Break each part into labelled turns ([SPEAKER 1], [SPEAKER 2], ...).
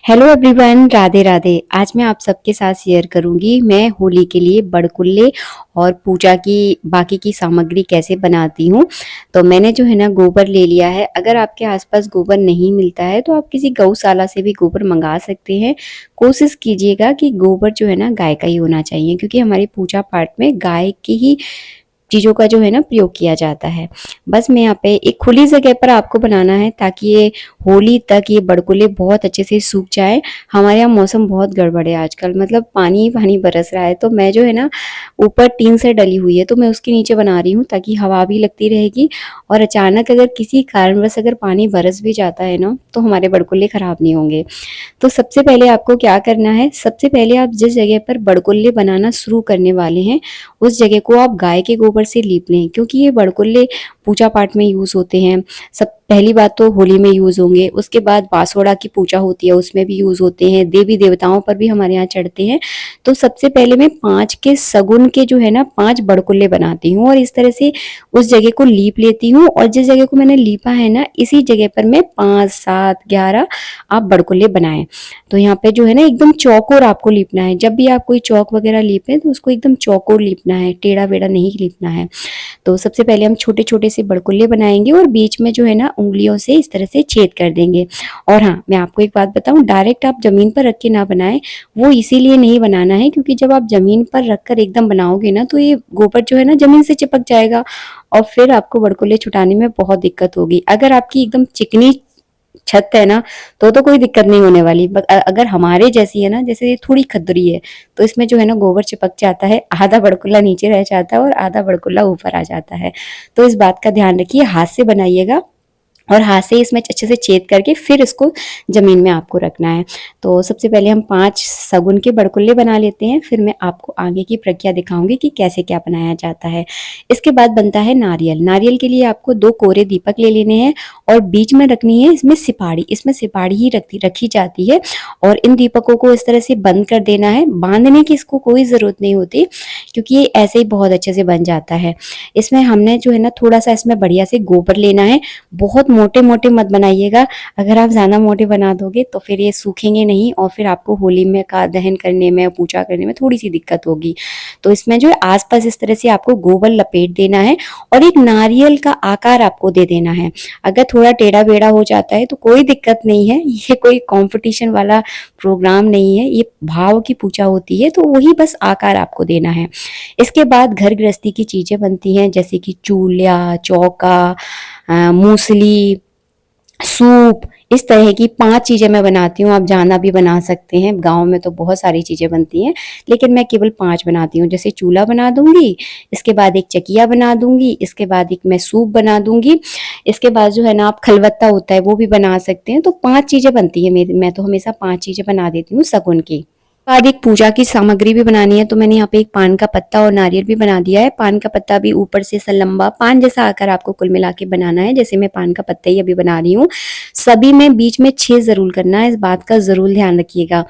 [SPEAKER 1] Hello everyone, Radhe Radhe. आज मैं आप सबके साथ शेयर करूंगी मैं होली के लिए बड़कुल्ले और पूजा की बाकी की सामग्री कैसे बनाती हूँ। तो मैंने जो है ना गोबर ले लिया है। अगर आपके आसपास गोबर नहीं मिलता है तो आप किसी गौशाला से भी गोबर मंगा सकते हैं। कोशिश कीजिएगा कि गोबर जो है ना गाय का ही होना चाहिए, क्योंकि हमारी पूजा पाठ में गाय की ही चीज़ों का जो है ना प्रयोग किया जाता है। बस मैं यहाँ पे एक खुली जगह पर आपको बनाना है ताकि ये होली तक ये बड़कुले बहुत अच्छे से सूख जाए। हमारे यहाँ मौसम बहुत गड़बड़ है आजकल, मतलब पानी ही पानी बरस रहा है। तो मैं जो है ना ऊपर टीन से डली हुई है तो मैं उसके नीचे बना रही हूँ ताकि हवा भी लगती रहेगी। और अचानक अगर किसी कारणवश अगर पानी बरस भी जाता है ना तो हमारे बड़कुले खराब नहीं होंगे। तो सबसे पहले आपको क्या करना है, सबसे पहले आप जिस जगह पर बड़कुल्ले बनाना शुरू करने वाले हैं उस जगह को आप गाय के गोबर से लीप लें, क्योंकि ये बड़कुल्ले पूजा पाठ में यूज होते हैं। सब पहली बात तो होली में यूज होंगे, उसके बाद बांसोड़ा की पूजा होती है उसमें भी यूज होते हैं, देवी देवताओं पर भी हमारे यहाँ चढ़ते हैं। तो सबसे पहले मैं 5 के सगुन के जो है ना 5 बड़कुल्ले बनाती हूँ और इस तरह से उस जगह को लीप लेती हूँ। और जिस जगह को मैंने लीपा है ना इसी जगह पर मैं 5, 7, 11 आप बड़कुल्ले बनाएं। तो यहाँ पे जो है ना एकदम चौकोर आपको लीपना है। जब भी आप कोई चौक वगैरह लीपें तो उसको एकदम चौकोर लीपना है, टेढ़ा बेढ़ा नहीं लीपना है। तो सबसे पहले हम छोटे छोटे से बड़कुल्ले बनाएंगे और बीच में जो है ना उंगलियों से इस तरह से छेद कर देंगे। और हाँ, मैं आपको एक बात बताऊं, डायरेक्ट आप जमीन पर रख के ना बनाएं। वो इसीलिए नहीं बनाना है क्योंकि जब आप जमीन पर रखकर एकदम बनाओगे ना तो ये गोबर जो है ना जमीन से चिपक जाएगा और फिर आपको बड़कुल्ले छुटाने में बहुत दिक्कत होगी। अगर आपकी एकदम चिकनी छत है ना तो कोई दिक्कत नहीं होने वाली। अगर हमारे जैसी है ना, जैसे ये थोड़ी खद्दरी है तो इसमें जो है ना गोबर चिपक जाता है, आधा बड़कुल्ला नीचे रह जाता है और आधा बड़कुल्ला ऊपर आ जाता है। तो इस बात का ध्यान रखिए, हाथ से बनाइएगा और हाथ से इसमें अच्छे से छेद करके फिर इसको जमीन में आपको रखना है। तो सबसे पहले हम 5 सगुन के बड़कुल्ले बना लेते हैं, फिर मैं आपको आगे की प्रक्रिया दिखाऊंगी कि कैसे क्या बनाया जाता है। इसके बाद बनता है नारियल। नारियल के लिए आपको 2 कोरे दीपक ले लेने हैं और बीच में रखनी है इसमें सिपाड़ी। इसमें सिपाड़ी ही रखी जाती है और इन दीपकों को इस तरह से बंद कर देना है। बांधने की इसको कोई ज़रूरत नहीं होती क्योंकि ये ऐसे ही बहुत अच्छे से बन जाता है। इसमें हमने जो है ना थोड़ा सा इसमें बढ़िया से गोबर लेना है। बहुत मोटे मोटे मत बनाइएगा, अगर आप ज़्यादा मोटे बना दोगे तो फिर ये सूखेंगे नहीं और फिर आपको होली में का दहन करने में पूजा करने में थोड़ी सी दिक्कत होगी। तो इसमें जो है आसपास इस तरह से आपको गोबर लपेट देना है और एक नारियल का आकार आपको दे देना है। अगर थोड़ा टेढ़ा बेढ़ा हो जाता है तो कोई दिक्कत नहीं है, ये कोई कंपटीशन वाला प्रोग्राम नहीं है, ये भाव की पूजा होती है तो वही बस आकार आपको देना है। इसके बाद घर गृहस्थी की चीजें बनती हैं जैसे कि चूल्हा, चौका, मूसली, सूप, इस तरह की 5 चीजें मैं बनाती हूँ। आप जाना भी बना सकते हैं, गांव में तो बहुत सारी चीजें बनती हैं लेकिन मैं केवल 5 बनाती हूँ। जैसे चूल्हा बना दूंगी, इसके बाद एक चकिया बना दूंगी, इसके बाद एक मैं सूप बना दूंगी, इसके बाद जो है ना आप खलबत्ता होता है वो भी बना सकते हैं। तो 5 चीजें बनती है मेरी, मैं तो हमेशा 5 चीजें बना देती हूँ शगुन की। बाद एक पूजा की सामग्री भी बनानी है तो मैंने यहाँ पे एक पान का पत्ता और नारियल भी बना दिया है। पान का पत्ता भी ऊपर से ऐसा लंबा पान जैसा आकर आपको कुल मिला के बनाना है, जैसे मैं पान का पत्ता ही अभी बना रही हूँ। सभी में बीच में छेद जरूर करना है, इस बात का जरूर ध्यान रखिएगा।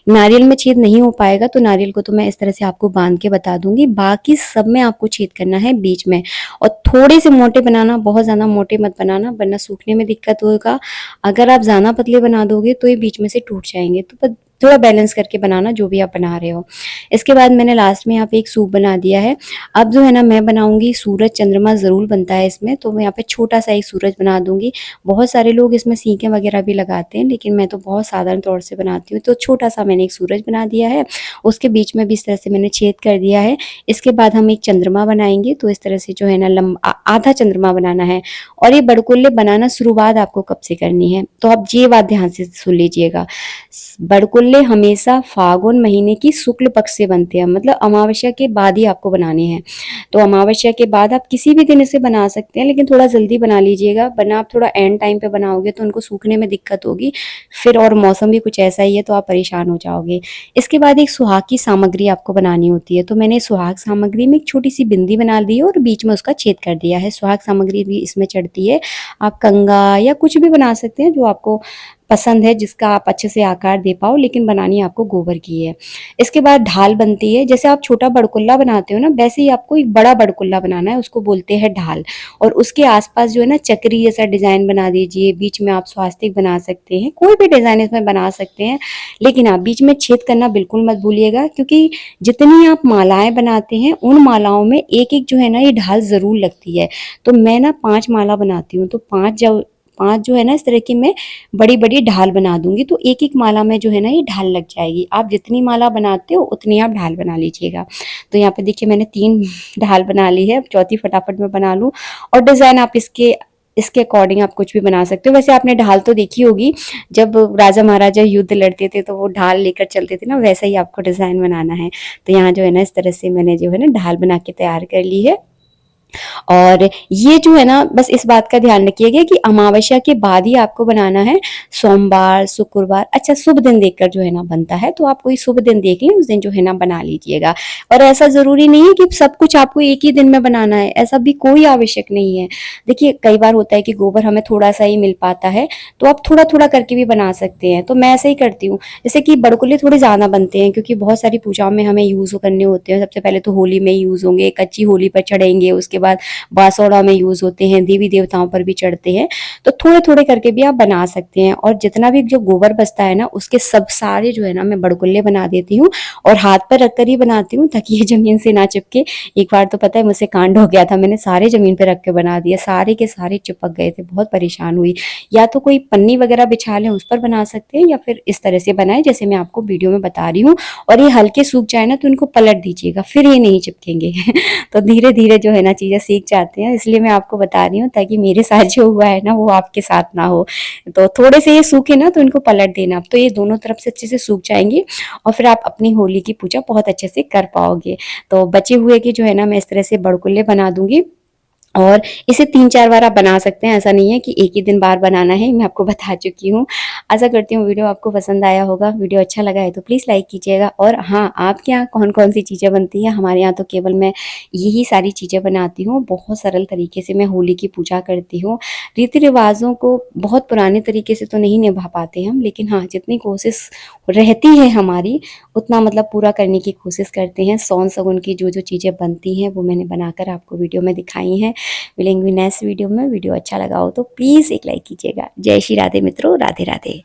[SPEAKER 1] नारियल में छेद नहीं हो पाएगा तो नारियल को तो मैं इस तरह से आपको बांध के बता दूंगी, बाकी सब में आपको छेद करना है बीच में। और थोड़े से मोटे बनाना, बहुत ज्यादा मोटे मत बनाना वरना सूखने में दिक्कत होगा। अगर आप ज्यादा पतले बना दोगे तो ये बीच में से टूट जाएंगे। तो थोड़ा बैलेंस करके बनाना जो भी आप बना रहे हो। इसके बाद मैंने लास्ट में यहाँ पे एक सूप बना दिया है। अब जो है ना मैं बनाऊंगी सूरज चंद्रमा जरूर बनता है इसमें, तो मैं यहाँ पे छोटा सा एक सूरज बना दूंगी। बहुत सारे लोग इसमें सीखें वगैरह भी लगाते हैं लेकिन मैं तो बहुत साधारण तौर से बनाती हूँ। तो छोटा सा मैंने एक सूरज बना दिया है, उसके बीच में भी इस तरह से मैंने छेद कर दिया है। इसके बाद हम एक चंद्रमा बनाएंगे तो इस तरह से जो है ना लंबा आधा चंद्रमा बनाना है। और ये बड़कुल्ले बनाना शुरुआत आपको कब से करनी है तो आप ये बात ध्यान से सुन लीजिएगा। बड़कुल्ले हमेशा फागुन महीने की शुक्ल पक्ष से बनते हैं, मतलब अमावस्या के बाद ही आपको बनाने हैं। तो अमावस्या के बाद आप किसी भी दिन इसे बना सकते हैं लेकिन थोड़ा जल्दी बना लीजिएगा वरना आप थोड़ा एंड टाइम पे बनाओगे तो उनको सूखने में दिक्कत होगी फिर, और मौसम भी कुछ ऐसा ही है तो आप परेशान हो जाओगे। इसके बाद एक सुहाग की सामग्री आपको बनानी होती है, तो मैंने सुहाग सामग्री में एक छोटी सी बिंदी बना दी है और बीच में उसका छेद कर दिया है। सुहाग सामग्री भी इसमें चढ़ती है, आप कंगा या कुछ भी बना सकते हैं जो आपको पसंद है, जिसका आप अच्छे से आकार दे पाओ, लेकिन बनानी आपको गोबर की है। इसके बाद ढाल बनती है। जैसे आप छोटा बड़कुल्ला बनाते हो ना, वैसे ही आपको एक बड़ा बड़कुल्ला बनाना है, उसको बोलते हैं ढाल। और उसके आसपास जो है ना चक्री जैसा डिजाइन बना दीजिए। बीच में आप स्वास्तिक बना सकते हैं, कोई भी डिजाइन इसमें बना सकते हैं, लेकिन आप बीच में छेद करना बिल्कुल मत भूलिएगा, क्योंकि जितनी आप मालाएं बनाते हैं उन मालाओं में एक एक जो है ना ये ढाल जरूर लगती है। तो मैं ना 5 माला बनाती हूँ, तो 5 जो है ना इस तरह की मैं बड़ी-बड़ी ढाल बना दूँगी, तो एक-एक माला में जो है ना ये ढाल लग जाएगी। आप जितनी माला बनाते हो उतनी आप ढाल बना लीजिएगा। तो यहाँ पे देखिए मैंने 3 ढाल बना ली है, अब चौथी फटाफट मैं बना लूँ। और डिज़ाइन आप इसके इसके अकॉर्डिंग आप कुछ भी बना सकते हो। वैसे आपने ढाल तो देखी होगी, जब राजा महाराजा युद्ध लड़ते थे तो वो ढाल लेकर चलते थे ना, वैसा ही आपको डिज़ाइन बनाना है। तो यहाँ जो है ना इस तरह से मैंने जो है ना ढाल बना के तैयार कर ली है। और ये जो है ना बस इस बात का ध्यान रखिएगा कि अमावस्या के बाद ही आपको बनाना है। सोमवार, शुक्रवार, अच्छा शुभ दिन देखकर जो है ना बनता है, तो आप कोई शुभ दिन देख लें, उस दिन जो है ना बना लीजिएगा। और ऐसा ज़रूरी नहीं है कि सब कुछ आपको एक ही दिन में बनाना है, ऐसा भी कोई आवश्यक नहीं है। देखिए कई बार होता है कि गोबर हमें थोड़ा-सा ही मिल पाता है, तो आप थोड़ा-थोड़ा करके भी बना सकते हैं। तो मैं ऐसे ही करती हूँ। जैसे कि बड़कुले थोड़े ज़्यादा बनते हैं, क्योंकि बहुत सारी पूजाओं में हमें यूज़ करने होते हैं। सबसे पहले तो होली में यूज़ होंगे, कच्ची होली पर चढ़ेंगे, उसके बाद बासोड़ा में यूज़ होते हैं, देवी देवताओं पर भी चढ़ते हैं। तो थोड़े-थोड़े करके भी आप बना सकते हैं। और जितना भी जो गोबर बचता है ना, उसके सब सारे जो है ना मैं बड़कुल्ले बना देती हूँ, और हाथ पर रखकर ही बनाती हूँ, ताकि ये ज़मीन से ना चिपके। एक बार तो पता है मुझसे कांड हो गया था, मैंने सारे ज़मीन पे रख के बना दिए, सारे के सारे चिपक गए थे, बहुत परेशान हुई। या तो कोई पन्नी वगैरह बिछा लें, उस पर बना सकते हैं, या फिर इस तरह से बनाएँ जैसे मैं आपको वीडियो में बता रही हूँ। और ये हल्के सूख जाए ना तो इनको पलट दीजिएगा, फिर ये नहीं चिपकेंगे। तो धीरे-धीरे जो है ना चीज़ें सीख जाते हैं, इसलिए मैं आपको बता रही हूँ, ताकि मेरे साथ जो हुआ है ना वो आपके साथ ना हो। तो थोड़े से ये सूखे ना तो इनको पलट देना, तो ये दोनों तरफ से अच्छे से सूख जाएँगे, और फिर आप अपनी होली की पूजा बहुत अच्छे से कर पाओगे। तो बचे हुए के जो है ना मैं इस तरह से बड़कुल्ले बना दूँगी, और इसे 3-4 बार आप बना सकते हैं, ऐसा नहीं है कि एक ही दिन बार बनाना है, मैं आपको बता चुकी हूँ। आशा करती हूँ वीडियो आपको पसंद आया होगा। वीडियो अच्छा लगा है तो प्लीज़ लाइक कीजिएगा। और हाँ, आपके यहाँ कौन-कौन सी चीज़ें बनती हैं? हमारे यहाँ तो केवल मैं यही सारी चीज़ें बनाती हूँ। बहुत सरल तरीके से मैं होली की पूजा करती हूँ। रीति-रिवाज़ों को बहुत पुराने तरीके से तो नहीं निभा पाते हम, लेकिन हाँ, जितनी कोशिश रहती है हमारी, उतना मतलब पूरा करने की कोशिश करते हैं। सौन-शगुन की जो-जो चीज़ें बनती हैं, वो मैंने बनाकर आपको वीडियो में दिखाई हैं। मिलेंगे नेक्स्ट वीडियो में। वीडियो अच्छा लगा हो तो प्लीज़ एक लाइक कीजिएगा। जय श्री राधे मित्रों, राधे राधे।